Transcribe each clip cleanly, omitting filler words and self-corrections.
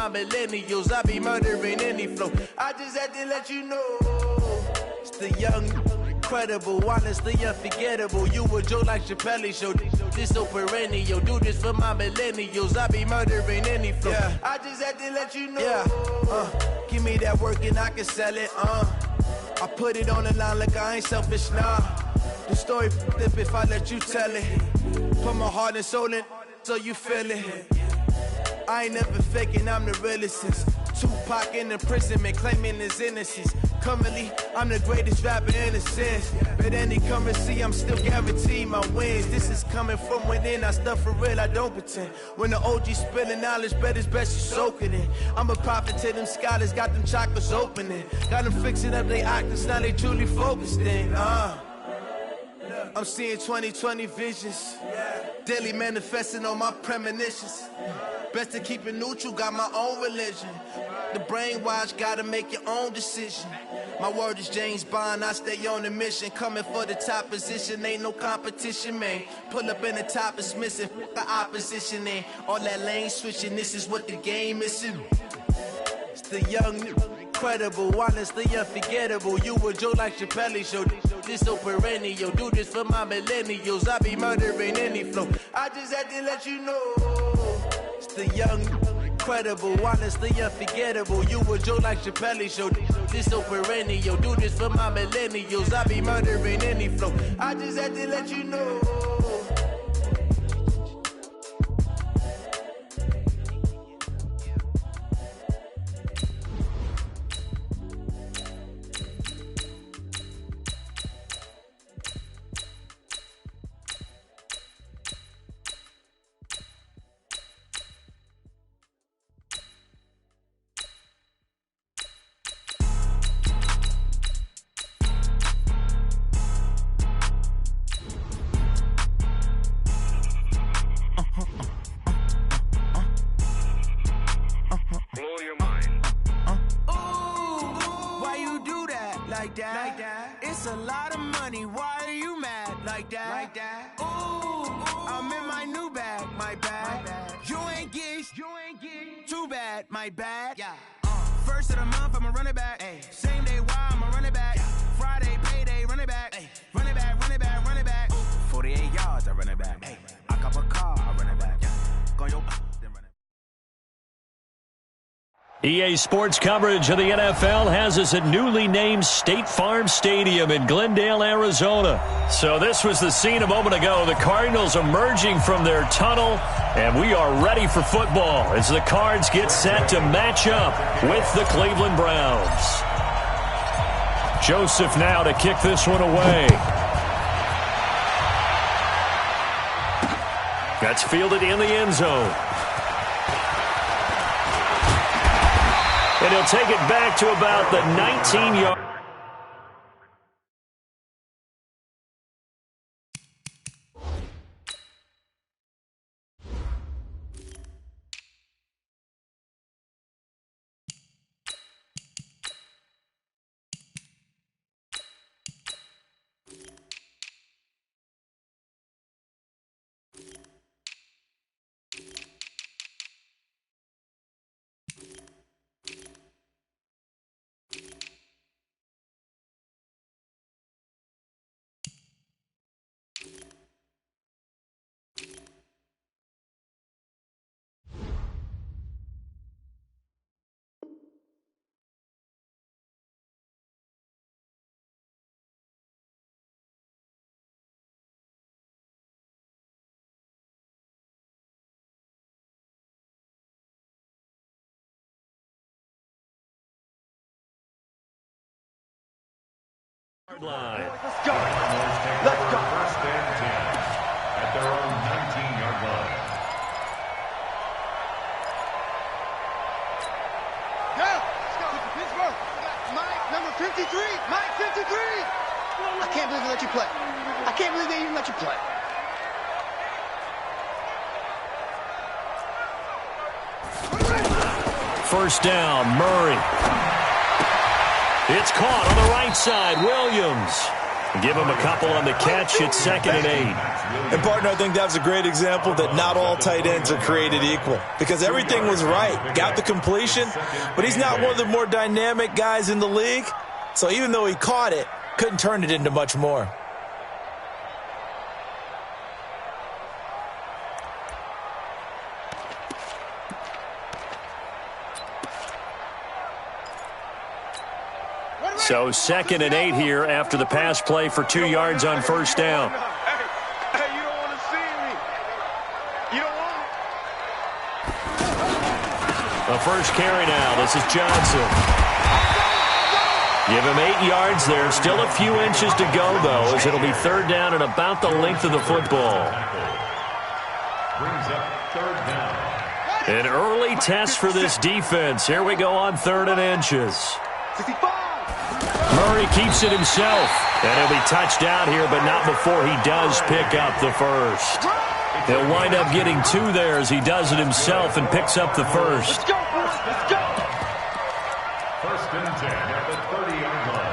my millennials. I be murdering any flow. I just had to let you know. It's the young, incredible, honestly unforgettable. You a Joe like Chappelle show. This so perennial. Do this for my millennials. I be murdering any flow. Yeah. I just had to let you know. Yeah. Give me that work and I can sell it. I put it on the line like I ain't selfish, nah. The story flip if I let you tell it. Put my heart and soul in so you feel it. I ain't never faking, I'm the realest since Tupac in imprisonment, claiming his innocence. Currently, I'm the greatest rapper in a sense. But any currency, I'm still guaranteed my wins. This is coming from within, I stuff for real, I don't pretend. When the OG spilling knowledge, bet it's best you soak it in. I'm a prophet to them scholars, got them chakras opening. Got them fixing up they octaves, now they truly focused in. I'm seeing 2020 visions. Daily manifesting on my premonitions. Best to keep it neutral, got my own religion. The brainwash, gotta make your own decision. My word is James Bond, I stay on the mission. Coming for the top position, ain't no competition, man. Pull up in the top, it's missing, the opposition ain't. All that lane switching, this is what the game missing. It's the young, incredible, honestly unforgettable. You a Joe like Chappelle show. This so perennial. Do this for my millennials. I be murdering any flow. I just had to let you know. It's the young, incredible, honestly unforgettable. You a Joe like Chappelle show. This so perennial. Do this for my millennials. I be murdering any flow. I just had to let you know. It's a lot of money, why are you mad like that? Ooh, I'm in my new bag, my bad. You ain't get, too bad, my bad. Yeah. First of the month, I'ma run it back. Ay. Same day, why I'ma run it back. Friday, payday, run it back. Ay. Run it back, run it back, run it back. 48 yards, I run it back. Ay. I cop a car, I run it back. Go yo, then run it. EA Sports coverage of the NFL has us at newly named State Farm Stadium in Glendale, Arizona. So this was the scene a moment ago. The Cardinals emerging from their tunnel, and we are ready for football as the Cards get set to match up with the Cleveland Browns. Joseph now to kick this one away. That's fielded in the end zone. And he'll take it back to about the 19-yard. Line. Let's go. Let's go. First and 10 at their own 19-yard line. Go. Let's go. Pittsburgh. Mike, number 53. Mike, 53. I can't believe they let you play. I can't believe they even let you play. First down, Murray. It's caught on the right side, Williams. Give him a couple on the catch. It's 2nd and 8. And, partner, I think that was a great example that not all tight ends are created equal because everything was right. Got the completion, but he's not one of the more dynamic guys in the league. So even though he caught it, couldn't turn it into much more. So 2nd and 8 here after the pass play for 2 yards on 1st down. Hey, you don't want to see me. You don't want The first carry now. This is Johnson. Give him 8 yards there. Still a few inches to go, though, as it'll be 3rd down and about the length of the football. Brings up 3rd down. An early test for this defense. Here we go on 3rd and inches. 65. Murray keeps it himself. And he'll be touched out here, but not before he does pick up the first. He'll wind up getting 2 there as he does it himself and picks up the first. Let's go, boys. Let's go. 1st and 10 at the 30-yard line.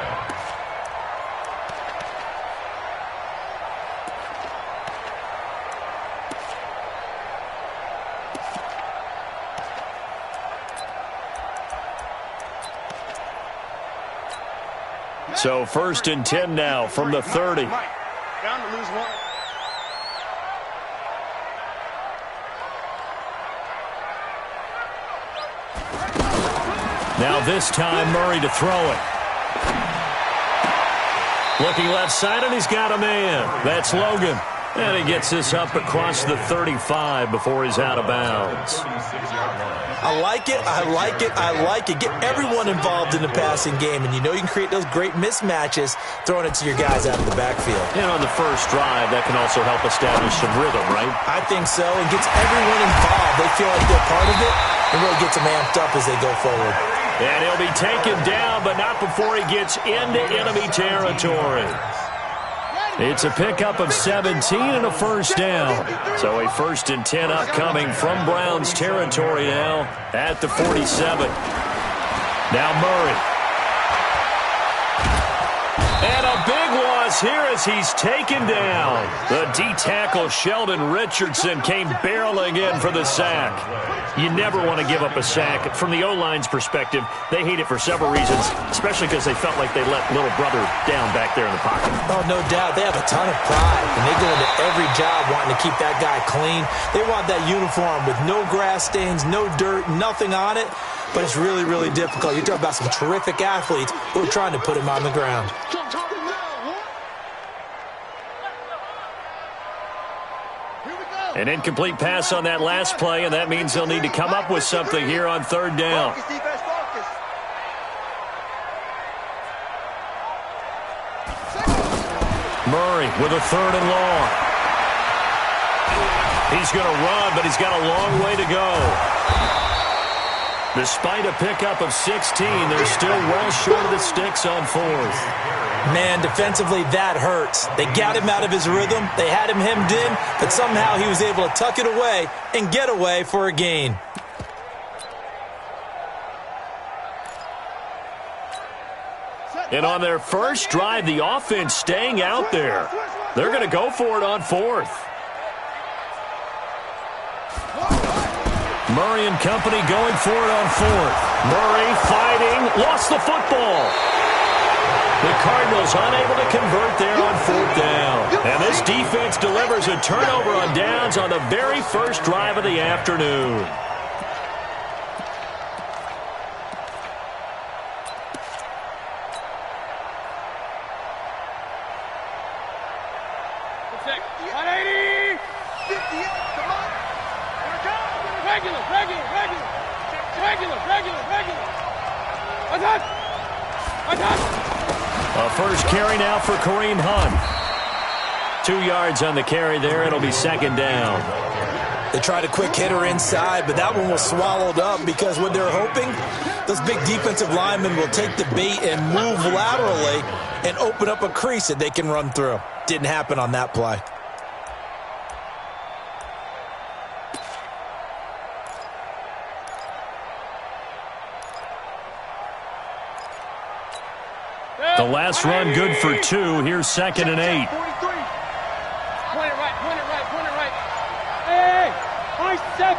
So 1st and 10 now from the 30. Bound to lose one. Now this time Murray to throw it. Looking left side, and he's got a man. That's Logan. And he gets this up across the 35 before he's out of bounds. I like it. I like it. I like it. Get everyone involved in the passing game, and you know you can create those great mismatches throwing it to your guys out of the backfield. And on the first drive, that can also help establish some rhythm, right? I think so. It gets everyone involved. They feel like they're part of it, and really gets them amped up as they go forward. And he'll be taken down, but not before he gets into enemy territory. It's a pickup of 17 and a first down. So a 1st and 10 upcoming from Browns territory now at the 47. Now Murray. And a big loss here as he's taken down. The D-tackle Sheldon Richardson came barreling in for the sack. You never want to give up a sack. From the O-line's perspective, they hate it for several reasons, especially because they felt like they let little brother down back there in the pocket. Oh, no doubt. They have a ton of pride, and they go into every job wanting to keep that guy clean. They want that uniform with no grass stains, no dirt, nothing on it, but it's really, really difficult. You're talking about some terrific athletes who are trying to put him on the ground. An incomplete pass on that last play, and that means they'll need to come up with something here on 3rd down. Murray with a 3rd and long. He's going to run, but he's got a long way to go. Despite a pickup of 16, they're still well short of the sticks on 4th. Man, defensively, that hurts. They got him out of his rhythm. They had him hemmed in, but somehow he was able to tuck it away and get away for a gain. And on their first drive, the offense staying out there. They're going to go for it on 4th. Murray and company going for it on 4th. Murray fighting, lost the football. The Cardinals unable to convert there on 4th down. And this defense delivers a turnover on downs on the very first drive of the afternoon. A first carry now for Kareem Hunt. 2 yards on the carry there. It'll be 2nd down. They tried a quick hitter inside, but that one was swallowed up because what they're hoping, those big defensive linemen will take the bait and move laterally and open up a crease that they can run through. Didn't happen on that play. The last run good for 2. Here's 2nd and 8. 43. Point it right, point it right, point it right. Hey, high 7.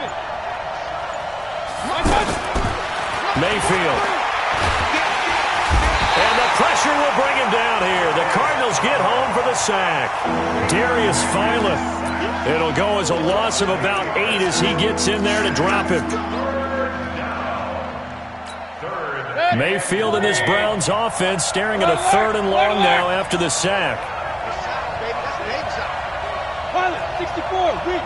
Mayfield. And the pressure will bring him down here. The Cardinals get home for the sack. Darius Philip. It'll go as a loss of about 8 as he gets in there to drop him. Mayfield and this Browns offense staring at a 3rd and long now after the sack. Pilot, 64, weak.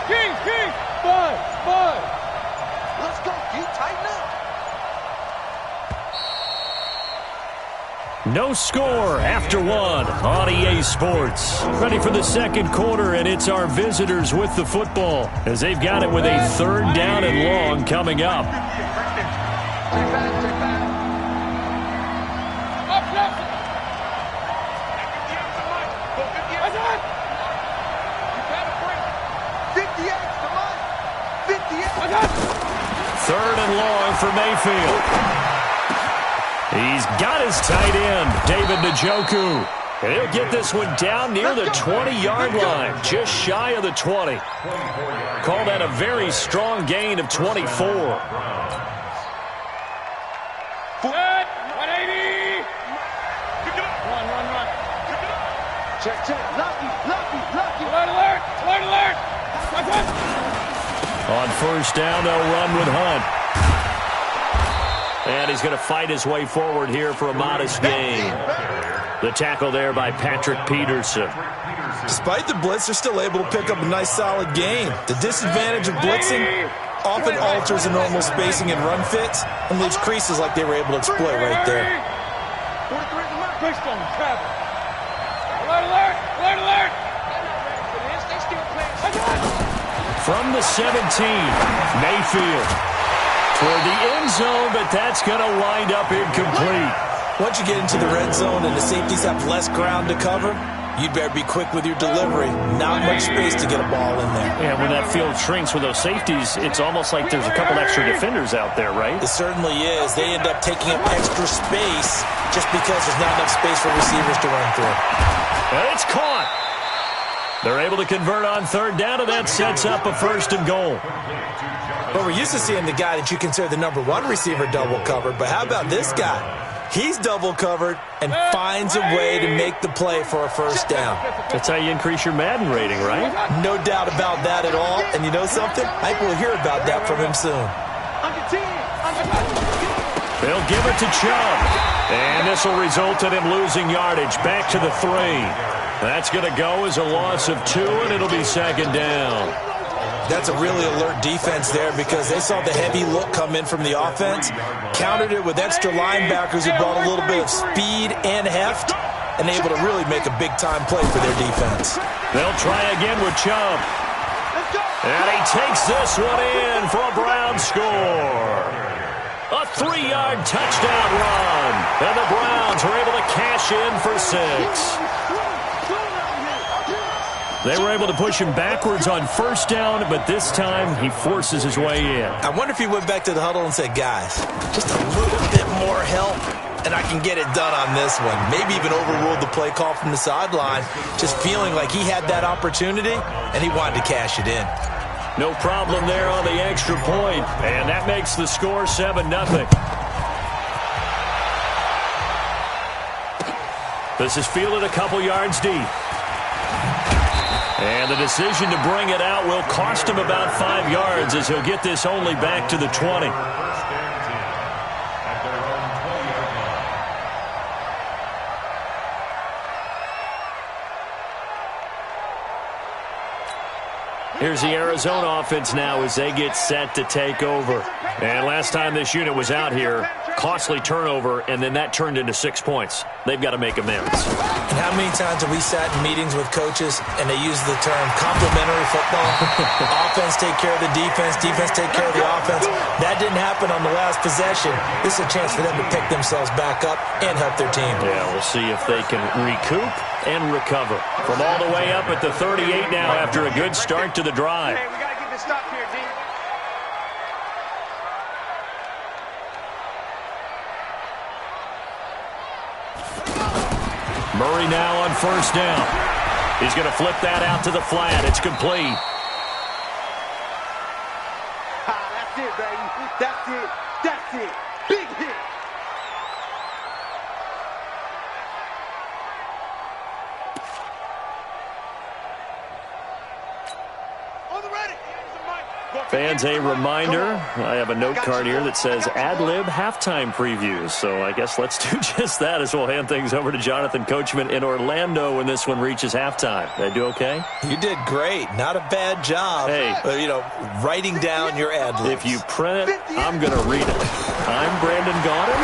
King. 5. Let's go, you tighten up. No score after 1 on EA Sports. Ready for the 2nd quarter, and it's our visitors with the football as they've got it with a 3rd down and long coming up. Third and long for Mayfield. He's got his tight end, David Njoku. And he'll get this one down near the 20-yard line, just shy of the 20. Call that a very strong gain of 24. 180. Run. Check. Lucky. Alert. On 1st down, they'll run with Hunt. And he's going to fight his way forward here for a modest gain. The tackle there by Patrick Peterson. Despite the blitz, they're still able to pick up a nice solid gain. The disadvantage of blitzing often alters the normal spacing and run fits and leaves creases like they were able to exploit right there. Alert. From the 17, Mayfield. Toward the end zone, but that's going to wind up incomplete. Once you get into the red zone and the safeties have less ground to cover, you'd better be quick with your delivery. Not much space to get a ball in there. And when that field shrinks with those safeties, it's almost like there's a couple extra defenders out there, right? It certainly is. They end up taking up extra space just because there's not enough space for receivers to run through. And it's caught. They're able to convert on 3rd down, and that sets up a 1st and goal. But we're used to seeing the guy that you consider the number 1 receiver double covered. But how about this guy? He's double covered and finds a way to make the play for a 1st down. That's how you increase your Madden rating, right? No doubt about that at all. And you know something? I think we'll hear about that from him soon. They'll give it to Chubb. And this will result in him losing yardage back to the 3. That's going to go as a loss of 2, and it'll be 2nd down. That's a really alert defense there because they saw the heavy look come in from the offense, countered it with extra linebackers who brought a little bit of speed and heft, and able to really make a big-time play for their defense. They'll try again with Chubb. And he takes this one in for a Brown score. A 3-yard touchdown run. And the Browns are able to cash in for 6. They were able to push him backwards on 1st down, but this time he forces his way in. I wonder if he went back to the huddle and said, guys, just a little bit more help, and I can get it done on this one. Maybe even overruled the play call from the sideline, just feeling like he had that opportunity, and he wanted to cash it in. No problem there on the extra point, and that makes the score 7-0. This is fielded a couple yards deep. And the decision to bring it out will cost him about 5 yards as he'll get this only back to the 20. Here's the Arizona offense now as they get set to take over. And last time this unit was out here, costly turnover, and then that turned into 6 points. They've got to make amends. And how many times have we sat in meetings with coaches and they use the term complementary football? Offense take care of the defense, defense take care of the offense. That didn't happen on the last possession. This is a chance for them to pick themselves back up and help their team. Yeah, we'll see if they can recoup and recover. From all the way up at the 38 now after a good start to the drive. Hey, we got to get this stop here, D. Murray now on first down. He's going to flip that out to the flat. It's complete. That's it, baby. That's it. That's it. Big hit. On the ready. Fans, a reminder, I have a note card here that says ad-lib halftime previews. So I guess let's do just that as we'll hand things over to Jonathan Coachman in Orlando when this one reaches halftime. Did I do okay? You did great. Not a bad job. Hey. Writing down your ad-libs. If you print it, I'm going to read it. I'm Brandon Gaudin.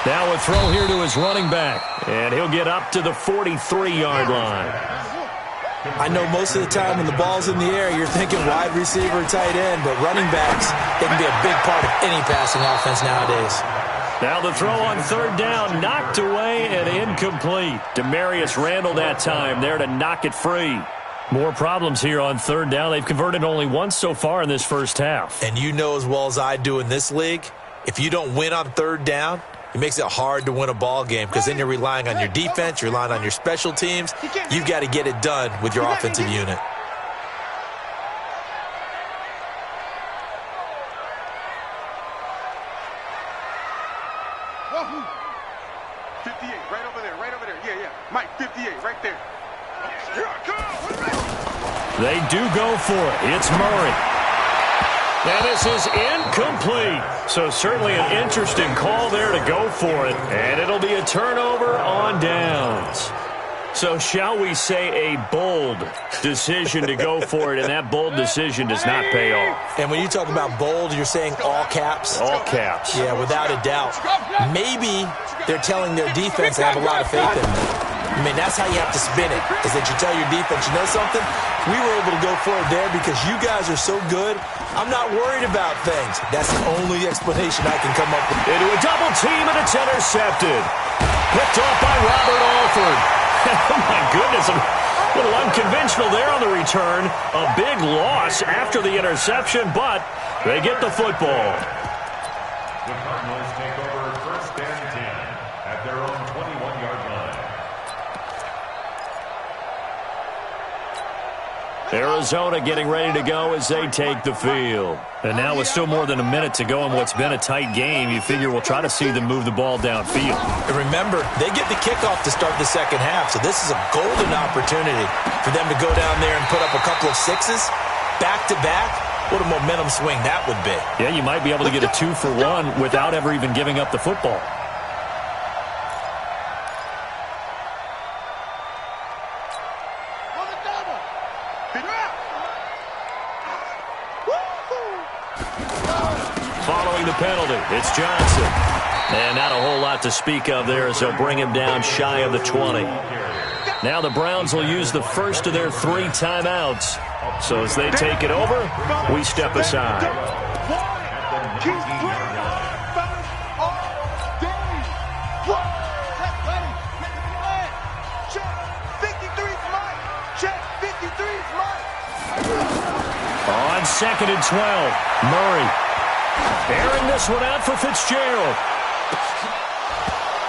Now a throw here to his running back, and he'll get up to the 43-yard line. I know most of the time when the ball's in the air, you're thinking wide receiver, tight end, but running backs, they can be a big part of any passing offense nowadays. Now the throw on third down, knocked away and incomplete. Demarius Randall that time there to knock it free. More problems here on third down. They've converted only once so far in this first half. And you know as well as I do in this league, if you don't win on third down, it makes it hard to win a ball game because then you're relying on your defense, you're relying on your special teams. You've got to get it done with your offensive unit. Wahoo! 58, right over there, right over there. Yeah, yeah. Mike, 58, right there. Here I come. They do go for it. It's Murray. And this is incomplete. So certainly an interesting call there to go for it. And it'll be a turnover on downs. So shall we say a bold decision to go for it, and that bold decision does not pay off. And when you talk about bold, you're saying all caps? All caps. Yeah, without a doubt. Maybe they're telling their defense they have a lot of faith in them. I mean, that's how you have to spin it, is that you tell your defense, you know something? We were able to go for it there because you guys are so good. I'm not worried about things. That's the only explanation I can come up with. Into a double team, and it's intercepted. Picked off by Robert Alford. Oh, my goodness. A little unconventional there on the return. A big loss after the interception, but they get the football. The Cardinals take over first and 10 at their own 21-yard line. Arizona getting ready to go as they take the field. And now with still more than a minute to go in what's been a tight game, you figure we'll try to see them move the ball downfield. And remember, they get the kickoff to start the second half, so this is a golden opportunity for them to go down there and put up a couple of sixes back-to-back. What a momentum swing that would be. Yeah, you might be able to get a 2-for-1 without ever even giving up the football. Following the penalty, it's Johnson. And not a whole lot to speak of there as they'll bring him down shy of the 20. Now the Browns will use the first of their 3 timeouts. So as they take it over, we step aside. On 2nd and 12, Murray. Airing this one out for Fitzgerald.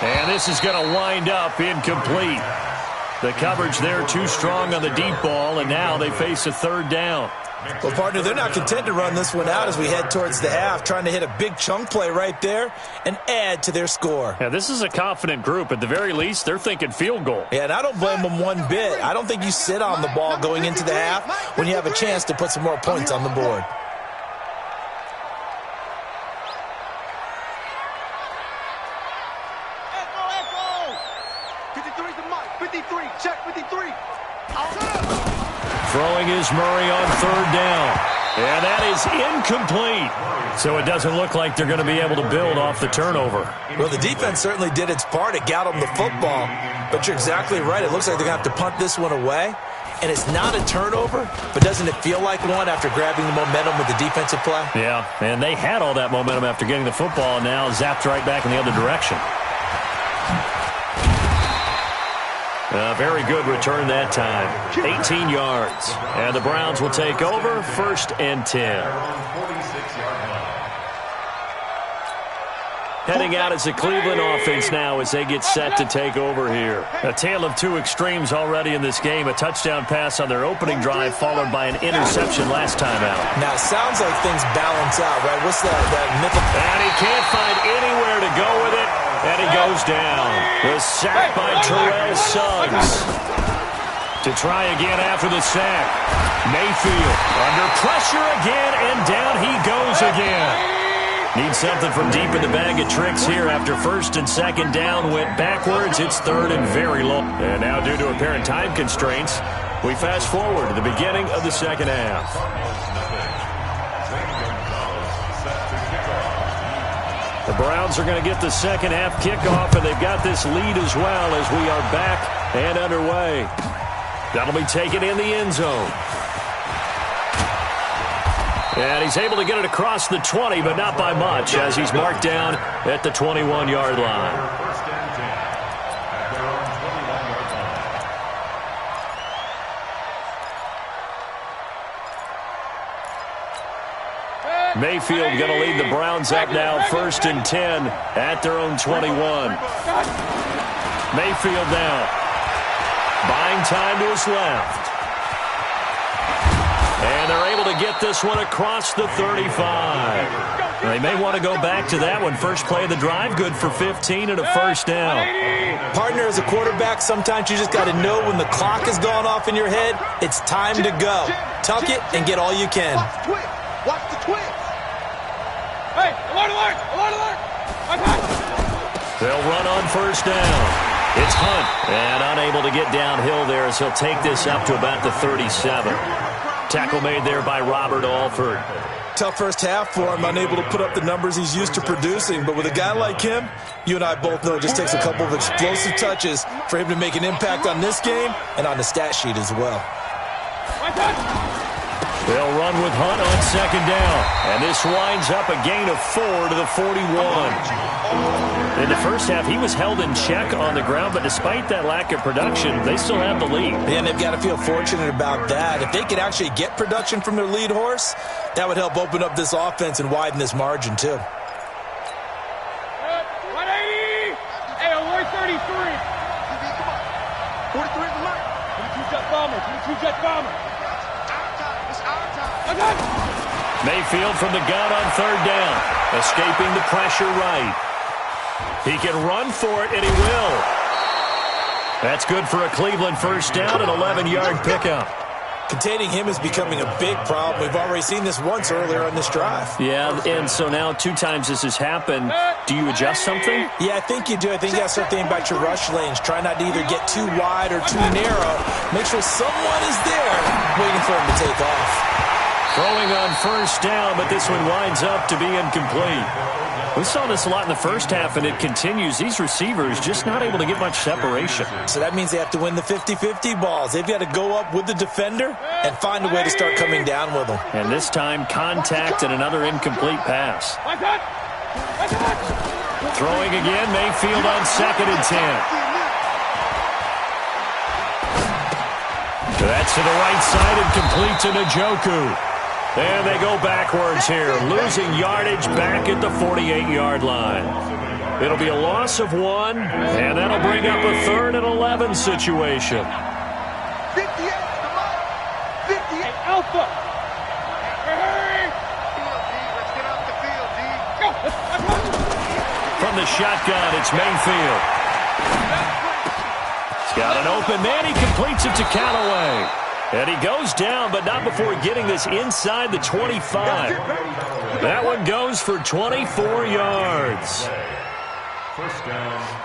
And this is going to wind up incomplete. The coverage there too strong on the deep ball, and now they face a third down. Well, partner, they're not content to run this one out as we head towards the half, trying to hit a big chunk play right there and add to their score. Yeah, this is a confident group. At the very least, they're thinking field goal. Yeah, and I don't blame them one bit. I don't think you sit on the ball going into the half when you have a chance to put some more points on the board. Throwing is Murray on third down. And that is incomplete. So it doesn't look like they're going to be able to build off the turnover. Well, the defense certainly did its part. It got them the football. But you're exactly right. It looks like they're going to have to punt this one away. And it's not a turnover, but doesn't it feel like one after grabbing the momentum with the defensive play? Yeah, and they had all that momentum after getting the football, and now zapped right back in the other direction. A very good return that time. 18 yards. And the Browns will take over 1st and 10. Heading out as a Cleveland offense now as they get set to take over here. A tale of two extremes already in this game. A touchdown pass on their opening drive followed by an interception last time out. Now, it sounds like things balance out, right? What's that mythical? And he can't find anywhere to go with it, and he goes down. The sack by Terrell Suggs. To try again after the sack. Mayfield under pressure again, and down he goes again. Needs something from deep in the bag of tricks here after first and second down went backwards. It's third and very low. And now due to apparent time constraints, we fast forward to the beginning of the second half. The Browns are going to get the second half kickoff, and they've got this lead as well as we are back and underway. That'll be taken in the end zone. And he's able to get it across the 20, but not by much, as he's marked down at the 21-yard line. Mayfield going to lead the Browns up now, 1st and 10 at their own 21. Mayfield now buying time to his left. And they're able to get this one across the 35. They may want to go back to that one. First play of the drive, good for 15 and a first down. Partner, as a quarterback, sometimes you just got to know when the clock has gone off in your head, it's time to go. Tuck it and get all you can. Watch the twist. Hey, alert, alert, alert, alert. They'll run on first down. It's Hunt, and unable to get downhill there, so he'll take this up to about the 37. Tackle made there by Robert Alford. Tough first half for him, unable to put up the numbers he's used to producing. But with a guy like him, you and I both know it just takes a couple of explosive touches for him to make an impact on this game and on the stat sheet as well. They'll run with Hunt on second down. And this winds up a gain of 4 to the 41. In the first half, he was held in check on the ground, but despite that lack of production, they still have the lead. And they've got to feel fortunate about that. If they could actually get production from their lead horse, that would help open up this offense and widen this margin, too. 180! Hey, alert 33! Come on. 43 is the mark. 22 jet bomber, 22 jet bomber. It's our time. Mayfield from the gun on third down, escaping the pressure right. He can run for it, and he will. That's good for a Cleveland first down, an 11-yard pickup. Containing him is becoming a big problem. We've already seen this once earlier on this drive. Yeah, and so now 2 times this has happened. Do you adjust something? Yeah, I think you do. I think you got to start thinking about your rush lanes. Try not to either get too wide or too narrow. Make sure someone is there waiting for him to take off. Throwing on first down, but this one winds up to be incomplete. We saw this a lot in the first half, and it continues. These receivers just not able to get much separation. So that means they have to win the 50-50 balls. They've got to go up with the defender and find a way to start coming down with them. And this time, contact and another incomplete pass. Throwing again, Mayfield on 2nd and 10. That's to the right side and complete to Njoku. And they go backwards here, losing yardage back at the 48-yard line. It'll be a loss of 1, and that'll bring up a 3rd and 11 situation. 58, come on. 58. Alpha. Hurry. Let's get off the field, D. Go. From the shotgun, it's Mayfield. He's got an open man. He completes it to Callaway. And he goes down, but not before getting this inside the 25. That one goes for 24 yards.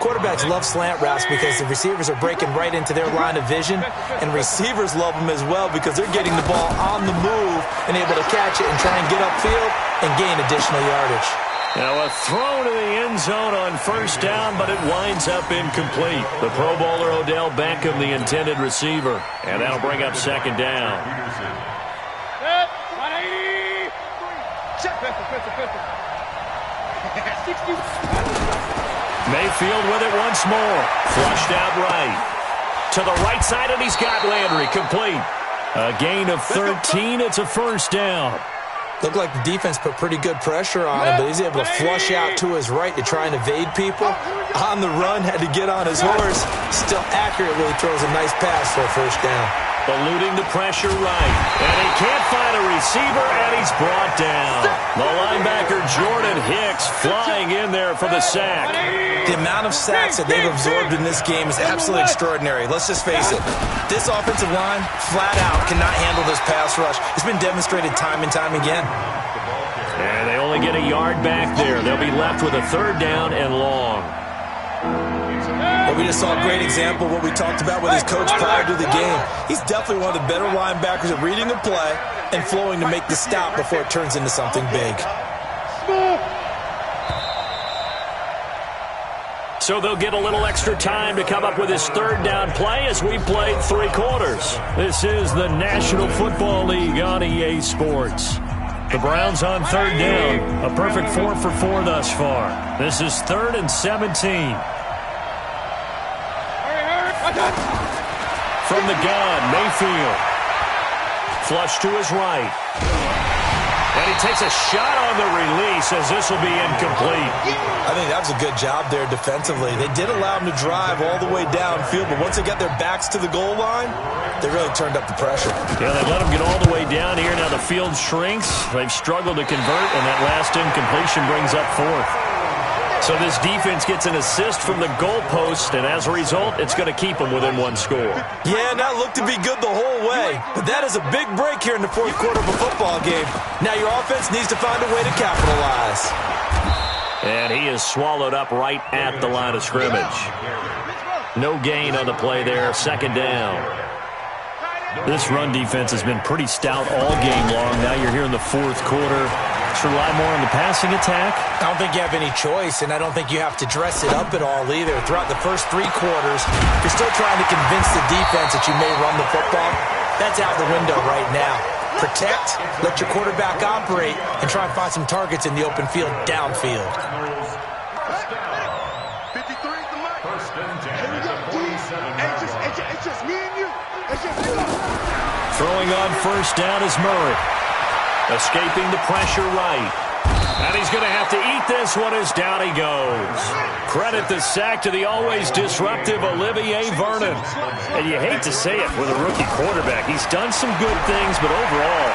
Quarterbacks love slant routes because the receivers are breaking right into their line of vision, and receivers love them as well because they're getting the ball on the move and able to catch it and try and get upfield and gain additional yardage. Now a throw to the end zone on first down, but it winds up incomplete. The Pro Bowler Odell Beckham, the intended receiver. And that'll bring up second down. 180! Mayfield with it once more. Flushed out right. To the right side, and he's got Landry complete. A gain of 13. It's a first down. Looked like the defense put pretty good pressure on him, but he's able to flush out to his right to try and evade people. On the run, had to get on his horse. Still accurately throws a nice pass for a first down. Eluding the pressure right. And he can't find a receiver, and he's brought down. The linebacker, Jordan Hicks, flying in there for the sack. The amount of sacks that they've absorbed in this game is absolutely extraordinary. Let's just face it. This offensive line, flat out, cannot handle this pass rush. It's been demonstrated time and time again. And they only get a yard back there. They'll be left with a third down and long. Well, we just saw a great example of what we talked about with his coach prior to the game. He's definitely one of the better linebackers at reading a play and flowing to make the stop before it turns into something big. So they'll get a little extra time to come up with his third down play as we played 3 quarters. This is the National Football League on EA Sports. The Browns on third down. A perfect 4 for 4 thus far. This is 3rd and 17. From the gun, Mayfield. Flush to his right. And he takes a shot on the release as this will be incomplete. I think that was a good job there defensively. They did allow him to drive all the way downfield, but once they got their backs to the goal line, they really turned up the pressure. Yeah, they let him get all the way down here. Now the field shrinks. They've struggled to convert, and that last incompletion brings up 4th. So this defense gets an assist from the goalpost, and as a result, it's going to keep them within 1 score. Yeah, and that looked to be good the whole way. But that is a big break here in the 4th quarter of a football game. Now your offense needs to find a way to capitalize. And he is swallowed up right at the line of scrimmage. No gain on the play there, 2nd down. This run defense has been pretty stout all game long. Now you're here in the 4th quarter. Let's rely more on the passing attack. I don't think you have any choice, and I don't think you have to dress it up at all either. Throughout the first 3 quarters, you're still trying to convince the defense that you may run the football. That's out the window right now. Protect, let your quarterback operate, and try and find some targets in the open field downfield. 53 is the mic. Here we go, D. It's just me and you. It's just you. Throwing on first down is Murray. Escaping the pressure right. And he's going to have to eat this one as down he goes. Credit the sack to the always disruptive Olivier Vernon. And you hate to say it with a rookie quarterback. He's done some good things, but overall,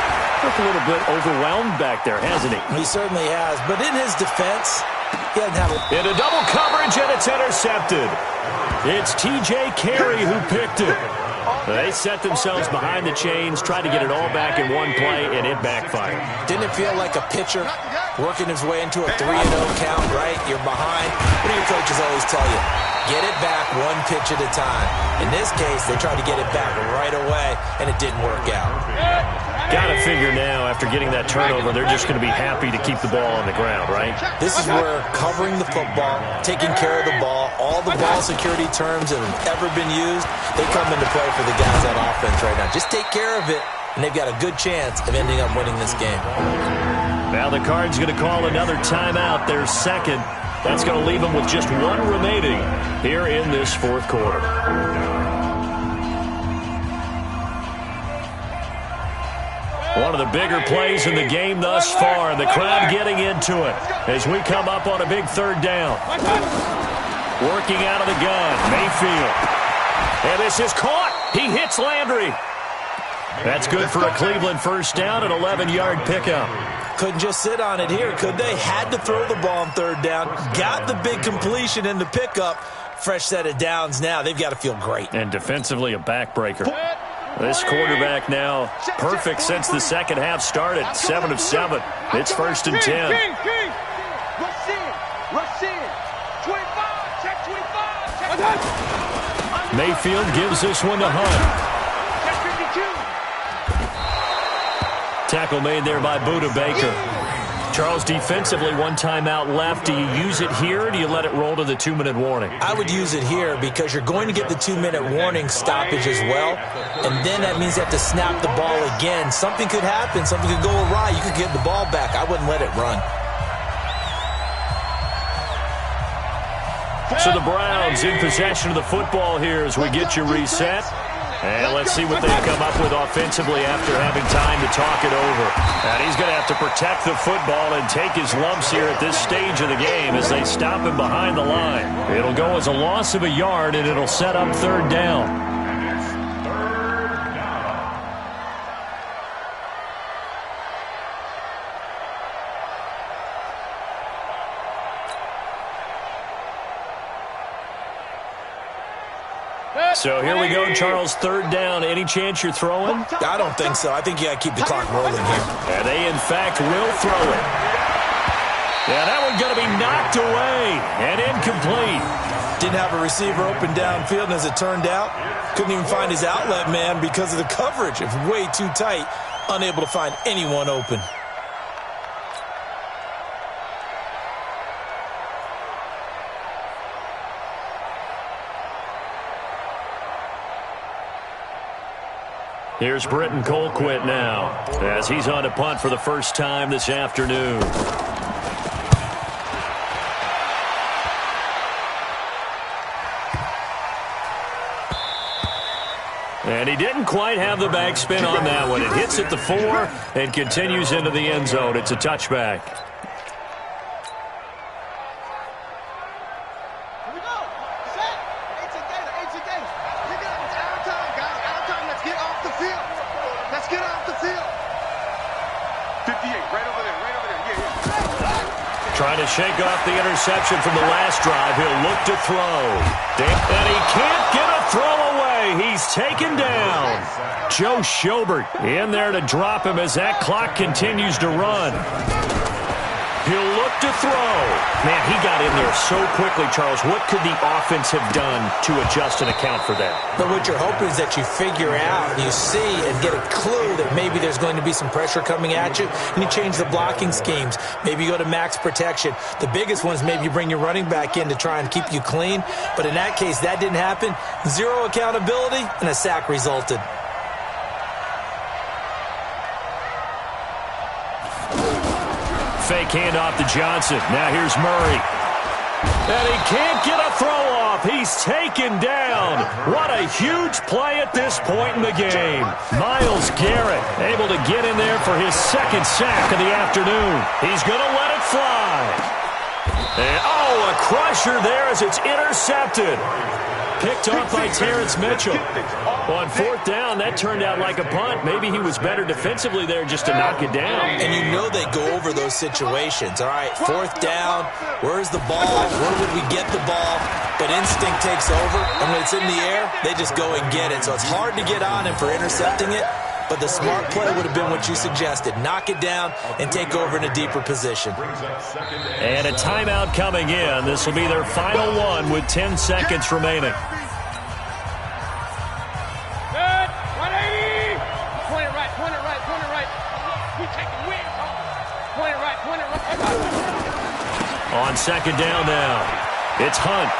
looked a little bit overwhelmed back there, hasn't he? He certainly has. But in his defense, he doesn't have a... Into double coverage, and it's intercepted. It's T.J. Carey who picked it. They set themselves behind the chains, tried to get it all back in one play, and it backfired. Didn't it feel like a pitcher working his way into a 3-0 count, right? You're behind. What do your coaches always tell you? Get it back 1 pitch at a time. In this case, they tried to get it back right away, and it didn't work out. Got to figure now, after getting that turnover, they're just going to be happy to keep the ball on the ground, right? This is where covering the football, taking care of the ball, all the ball security terms that have ever been used, they come into play for the guys on offense right now. Just take care of it, and they've got a good chance of ending up winning this game. Now the Cards going to call another timeout, their 2nd. That's going to leave them with just 1 remaining here in this 4th quarter. One of the bigger plays in the game thus far, and the crowd getting into it as we come up on a big 3rd down. Working out of the gun, Mayfield. And this is caught. He hits Landry. That's good for a Cleveland first down, an 11-yard pickup. Couldn't just sit on it here, could they? Had to throw the ball on 3rd down. Got the big completion in the pickup. Fresh set of downs now. They've got to feel great. And defensively, a backbreaker. This quarterback now perfect since the 2nd half started. 7 of 7. It's 1st and 10. Rush in. 25. Check 25. Mayfield gives this one to Hunt. Tackle made there by Buda Baker. Charles, defensively, 1 timeout left. Do you use it here, or do you let it roll to the 2-minute warning? I would use it here because you're going to get the 2-minute warning stoppage as well, and then that means you have to snap the ball again. Something could happen. Something could go awry. You could get the ball back. I wouldn't let it run. So the Browns in possession of the football here as we get you reset. And let's see what they come up with offensively after having time to talk it over. And he's going to have to protect the football and take his lumps here at this stage of the game as they stop him behind the line. It'll go as a loss of a yard, and it'll set up third down. So here we go, Charles, third down. Any chance you're throwing? I don't think so. I think you got to keep the clock rolling here. And they, in fact, will throw it. Yeah, that one's going to be knocked away and incomplete. Didn't have a receiver open downfield, and as it turned out, couldn't even find his outlet man because of the coverage. It was way too tight, unable to find anyone open. Here's Britton Colquitt now as he's on to punt for the first time this afternoon. And he didn't quite have the backspin on that one. It hits at the 4 and continues into the end zone. It's a touchback. Trying to shake off the interception from the last drive. He'll look to throw. And he can't get a throw away. He's taken down. Joe Schobert in there to drop him as that clock continues to run. He'll look to throw. Man, he got in there so quickly, Charles. What could the offense have done to adjust and account for that? But what you're hoping is that you figure out, you see, and get a clue that maybe there's going to be some pressure coming at you, and you change the blocking schemes. Maybe you go to max protection. The biggest one is maybe you bring your running back in to try and keep you clean. But in that case, that didn't happen. Zero accountability, and a sack resulted. Fake handoff to Johnson. Now here's Murray. And he can't get a throw off. He's taken down. What a huge play at this point in the game. Myles Garrett able to get in there for his second sack of the afternoon. He's going to let it fly. And, oh, a crusher there as it's intercepted. Picked off by Terrence Mitchell. On fourth down, that turned out like a punt. Maybe he was better defensively there just to knock it down. And you know they go over those situations. All right, fourth down, where's the ball? Where would we get the ball? But instinct takes over, and when it's in the air, they just go and get it. So it's hard to get on him for intercepting it, but the smart play would have been what you suggested. Knock it down and take over in a deeper position. And a timeout coming in. This will be their final one with 10 seconds remaining. On second down now, it's Hunt.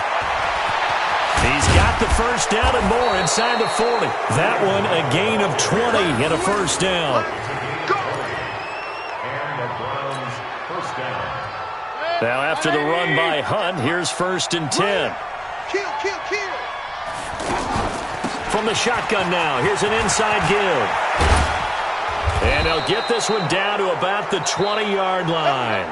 He's got the first down and more inside the 40. That one a gain of 20 and a first down. Now after the run by Hunt, here's 1st and 10. From the shotgun now, here's an inside give. And they'll get this one down to about the 20-yard line.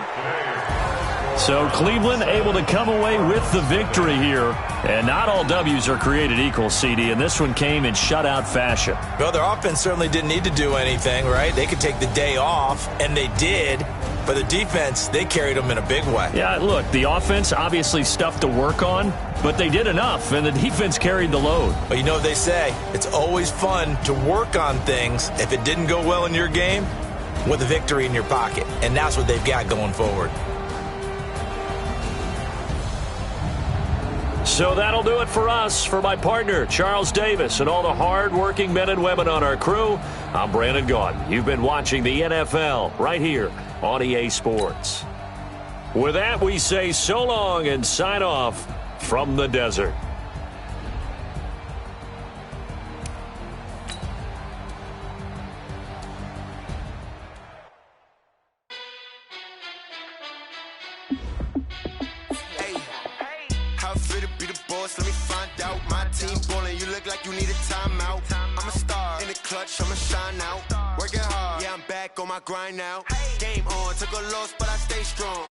So Cleveland able to come away with the victory here. And not all W's are created equal, CD, and this one came in shutout fashion. Well, their offense certainly didn't need to do anything, right? They could take the day off, and they did. But the defense, they carried them in a big way. Yeah, look, the offense obviously stuff to work on, but they did enough, and the defense carried the load. But you know what they say, it's always fun to work on things if it didn't go well in your game with a victory in your pocket. And that's what they've got going forward. So that'll do it for us. For my partner, Charles Davis, and all the hard-working men and women on our crew, I'm Brandon Gaudin. You've been watching the NFL right here on EA Sports. With that, we say so long and sign off from the desert. Let me find out. My team ballin', you look like you need a timeout. clutch, I'ma shine out. Working hard, yeah, I'm back on my grind now. Game on, took a loss, but I stay strong.